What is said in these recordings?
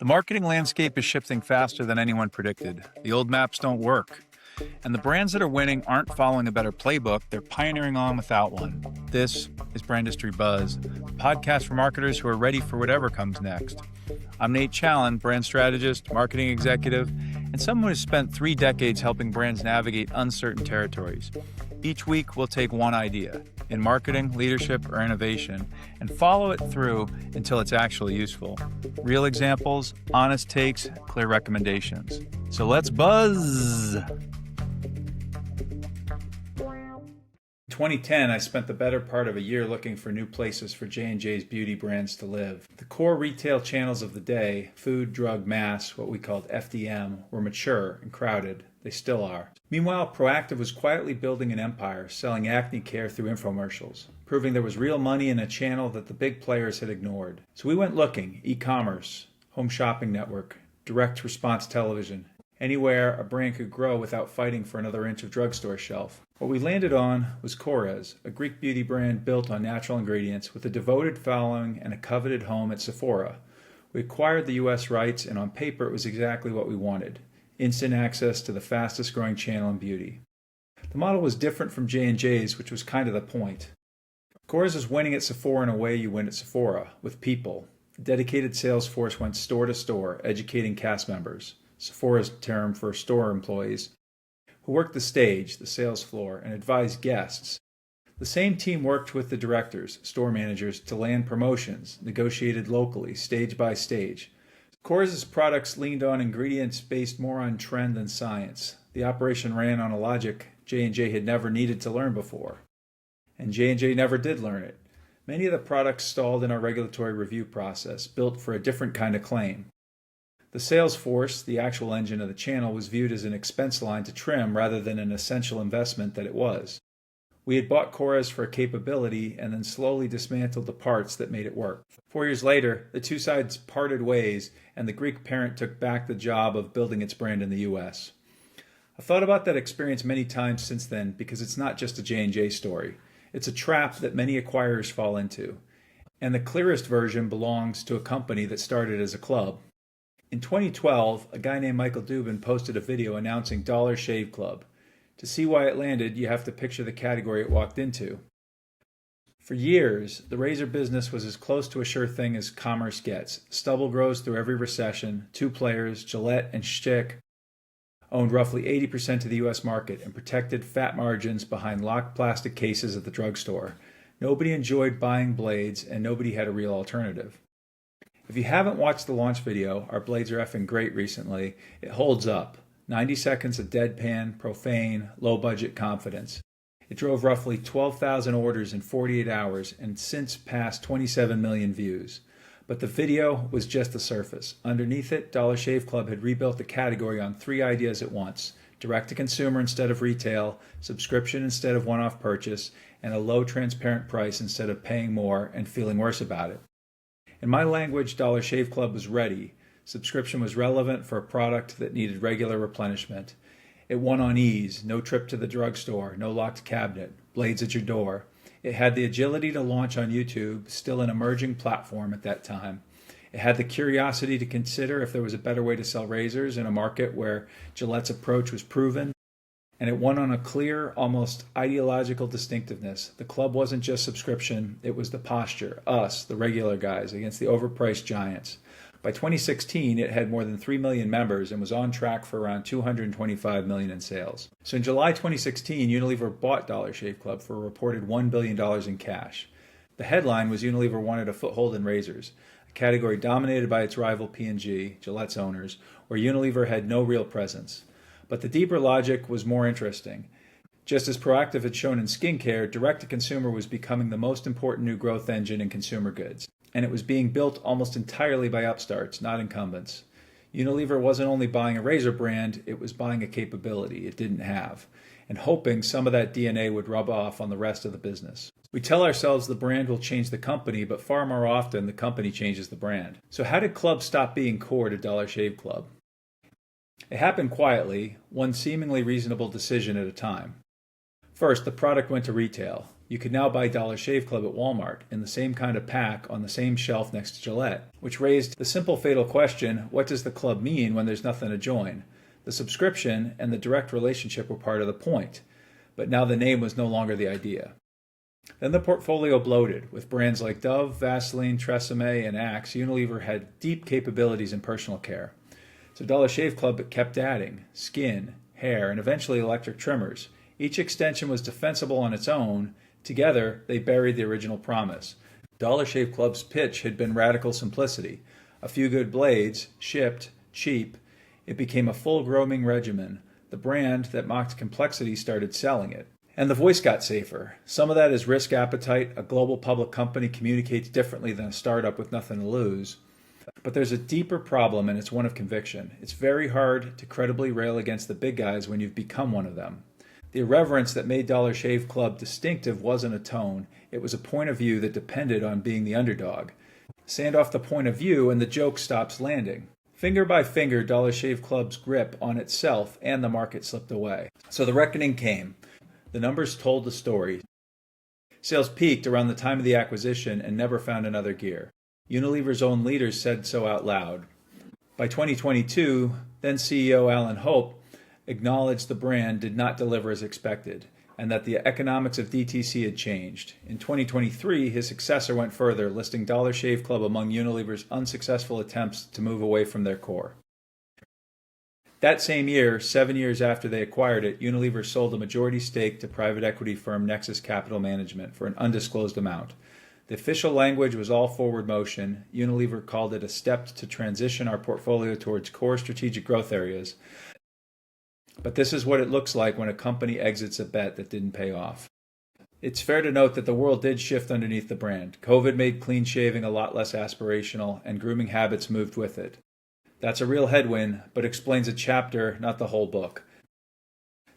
The marketing landscape is shifting faster than anyone predicted. The old maps don't work. And the brands that are winning aren't following a better playbook, they're pioneering on without one. This is Brandistry Buzz, a podcast for marketers who are ready for whatever comes next. I'm Nate Challen, brand strategist, marketing executive, and someone who's spent 3 decades helping brands navigate uncertain territories. Each week, we'll take one idea, in marketing, leadership, or innovation, and follow it through until it's actually useful. Real examples, honest takes, clear recommendations. So let's buzz! In 2010, I spent the better part of a year looking for new places for J&J's beauty brands to live. The core retail channels of the day, food, drug, mass, what we called FDM, were mature and crowded. They still are. Meanwhile, Proactive was quietly building an empire, selling acne care through infomercials, proving there was real money in a channel that the big players had ignored. So we went looking, e-commerce, home shopping network, direct response television, anywhere a brand could grow without fighting for another inch of drugstore shelf. What we landed on was Korres, a Greek beauty brand built on natural ingredients with a devoted following and a coveted home at Sephora. We acquired the US rights, and on paper it was exactly what we wanted. Instant access to the fastest growing channel in beauty. The model was different from J&J's, which was kind of the point. Korres is winning at Sephora in a way you win at Sephora, with people. The dedicated sales force went store to store, educating cast members, Sephora's term for store employees, who worked the stage, the sales floor, and advised guests. The same team worked with the directors, store managers, to land promotions, negotiated locally, stage by stage. Korres' products leaned on ingredients based more on trend than science. The operation ran on a logic J&J had never needed to learn before. And J&J never did learn it. Many of the products stalled in our regulatory review process, built for a different kind of claim. The sales force, the actual engine of the channel, was viewed as an expense line to trim rather than an essential investment that it was. We had bought Korres for a capability and then slowly dismantled the parts that made it work. 4 years later, the two sides parted ways, and the Greek parent took back the job of building its brand in the US. I've thought about that experience many times since then because it's not just a J&J story. It's a trap that many acquirers fall into. And the clearest version belongs to a company that started as a club. In 2012, a guy named Michael Dubin posted a video announcing Dollar Shave Club. To see why it landed, you have to picture the category it walked into. For years, the razor business was as close to a sure thing as commerce gets. Stubble grows through every recession. 2 players, Gillette and Schick, owned roughly 80% of the U.S. market and protected fat margins behind locked plastic cases at the drugstore. Nobody enjoyed buying blades, and nobody had a real alternative. If you haven't watched the launch video, our blades are effing great recently, it holds up. 90 seconds of deadpan, profane, low-budget confidence. It drove roughly 12,000 orders in 48 hours and since passed 27 million views. But the video was just the surface. Underneath it, Dollar Shave Club had rebuilt the category on 3 ideas at once: direct-to-consumer instead of retail, subscription instead of one-off purchase, and a low transparent price instead of paying more and feeling worse about it. In my language, Dollar Shave Club was ready. Subscription was relevant for a product that needed regular replenishment. It won on ease, no trip to the drugstore, no locked cabinet, blades at your door. It had the agility to launch on YouTube, still an emerging platform at that time. It had the curiosity to consider if there was a better way to sell razors in a market where Gillette's approach was proven. And it won on a clear, almost ideological distinctiveness. The club wasn't just subscription, it was the posture, us, the regular guys, against the overpriced giants. By 2016, it had more than 3 million members and was on track for around $225 million in sales. So in July 2016, Unilever bought Dollar Shave Club for a reported $1 billion in cash. The headline was Unilever wanted a foothold in razors, a category dominated by its rival P&G, Gillette's owners, where Unilever had no real presence. But the deeper logic was more interesting. Just as Proactive had shown in skincare, direct-to-consumer was becoming the most important new growth engine in consumer goods. And it was being built almost entirely by upstarts, not incumbents. Unilever wasn't only buying a razor brand, it was buying a capability it didn't have, and hoping some of that DNA would rub off on the rest of the business. We tell ourselves the brand will change the company, but far more often the company changes the brand. So how did Club stop being core to Dollar Shave Club? It happened quietly, one seemingly reasonable decision at a time. First, the product went to retail. You could now buy Dollar Shave Club at Walmart in the same kind of pack on the same shelf next to Gillette, which raised the simple fatal question, what does the club mean when there's nothing to join? The subscription and the direct relationship were part of the point, but now the name was no longer the idea. Then the portfolio bloated. With brands like Dove, Vaseline, Tresemme, and Axe, Unilever had deep capabilities in personal care. So Dollar Shave Club kept adding skin, hair, and eventually electric trimmers. Each extension was defensible on its own. Together, they buried the original promise. Dollar Shave Club's pitch had been radical simplicity. A few good blades, shipped, cheap. It became a full grooming regimen. The brand that mocked complexity started selling it. And the voice got safer. Some of that is risk appetite. A global public company communicates differently than a startup with nothing to lose. But there's a deeper problem, and it's one of conviction. It's very hard to credibly rail against the big guys when you've become one of them. The irreverence that made Dollar Shave Club distinctive wasn't a tone. It was a point of view that depended on being the underdog. Sand off the point of view and the joke stops landing. Finger by finger, Dollar Shave Club's grip on itself and the market slipped away. So the reckoning came. The numbers told the story. Sales peaked around the time of the acquisition and never found another gear. Unilever's own leaders said so out loud. By 2022, then CEO Alan Hope acknowledged the brand did not deliver as expected, and that the economics of DTC had changed. In 2023, his successor went further, listing Dollar Shave Club among Unilever's unsuccessful attempts to move away from their core. That same year, 7 years after they acquired it, Unilever sold a majority stake to private equity firm Nexus Capital Management for an undisclosed amount. The official language was all forward motion. Unilever called it a step to transition our portfolio towards core strategic growth areas. But this is what it looks like when a company exits a bet that didn't pay off. It's fair to note that the world did shift underneath the brand. COVID made clean shaving a lot less aspirational, and grooming habits moved with it. That's a real headwind, but explains a chapter, not the whole book.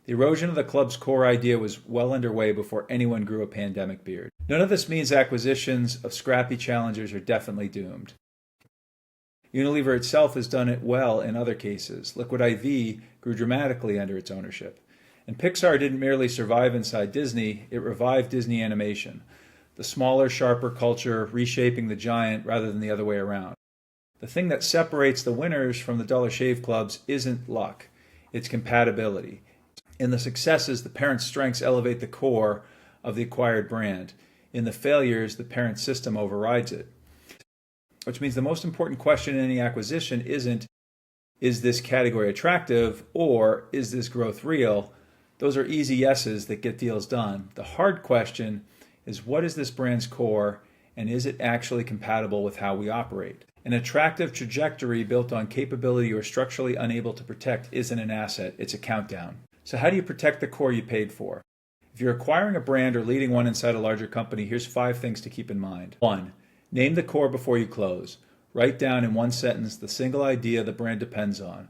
The erosion of the club's core idea was well underway before anyone grew a pandemic beard. None of this means acquisitions of scrappy challengers are definitely doomed. Unilever itself has done it well in other cases. Liquid IV grew dramatically under its ownership. And Pixar didn't merely survive inside Disney, it revived Disney animation. The smaller, sharper culture reshaping the giant rather than the other way around. The thing that separates the winners from the Dollar Shave Clubs isn't luck, it's compatibility. In the successes, the parent strengths elevate the core of the acquired brand. In the failures, the parent system overrides it. Which means the most important question in any acquisition isn't, is this category attractive, or is this growth real? Those are easy yeses that get deals done. The hard question is, what is this brand's core, and is it actually compatible with how we operate? An attractive trajectory built on capability you're structurally unable to protect isn't an asset, it's a countdown. So how do you protect the core you paid for? If you're acquiring a brand or leading one inside a larger company, here's 5 things to keep in mind. 1. Name the core before you close. Write down in one sentence the single idea the brand depends on.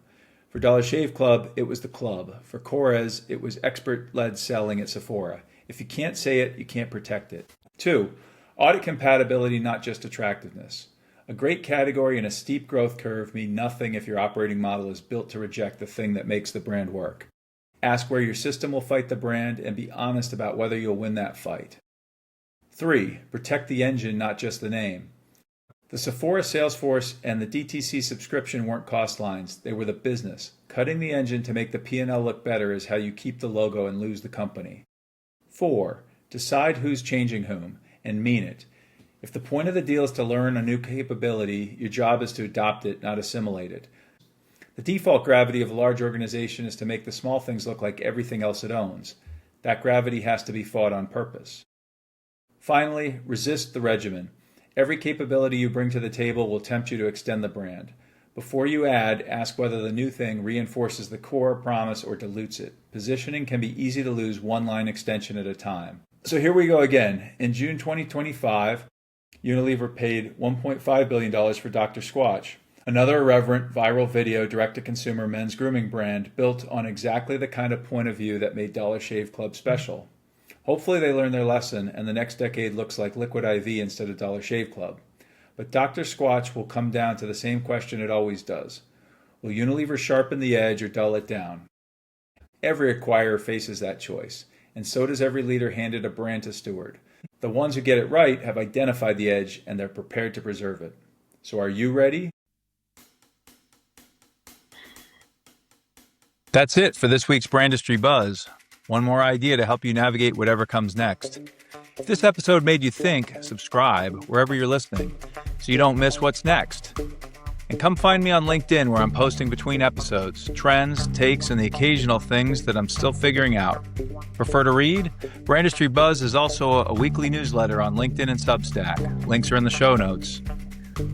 For Dollar Shave Club, it was the club. For Korres, it was expert-led selling at Sephora. If you can't say it, you can't protect it. 2. Audit compatibility, not just attractiveness. A great category and a steep growth curve mean nothing if your operating model is built to reject the thing that makes the brand work. Ask where your system will fight the brand and be honest about whether you'll win that fight. 3. Protect the engine, not just the name. The Sephora sales force and the DTC subscription weren't cost lines, they were the business. Cutting the engine to make the P&L look better is how you keep the logo and lose the company. 4. Decide who's changing whom, and mean it. If the point of the deal is to learn a new capability, your job is to adopt it, not assimilate it. The default gravity of a large organization is to make the small things look like everything else it owns. That gravity has to be fought on purpose. Finally, resist the regimen. Every capability you bring to the table will tempt you to extend the brand. Before you add, ask whether the new thing reinforces the core promise or dilutes it. Positioning can be easy to lose one line extension at a time. So here we go again. In June 2025, Unilever paid $1.5 billion for Dr. Squatch, another irreverent, viral video direct-to-consumer men's grooming brand built on exactly the kind of point of view that made Dollar Shave Club special. Hopefully they learn their lesson and the next decade looks like Liquid IV instead of Dollar Shave Club. But Dr. Squatch will come down to the same question it always does. Will Unilever sharpen the edge or dull it down? Every acquirer faces that choice. and so does every leader handed a brand to steward. The ones who get it right have identified the edge, and they're prepared to preserve it. So are you ready? That's it for this week's Brandistry Buzz. One more idea to help you navigate whatever comes next. If this episode made you think, subscribe wherever you're listening so you don't miss what's next. And come find me on LinkedIn, where I'm posting between episodes, trends, takes, and the occasional things that I'm still figuring out. Prefer to read? Brandistry Buzz is also a weekly newsletter on LinkedIn and Substack. Links are in the show notes.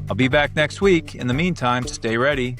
I'll be back next week. In the meantime, stay ready.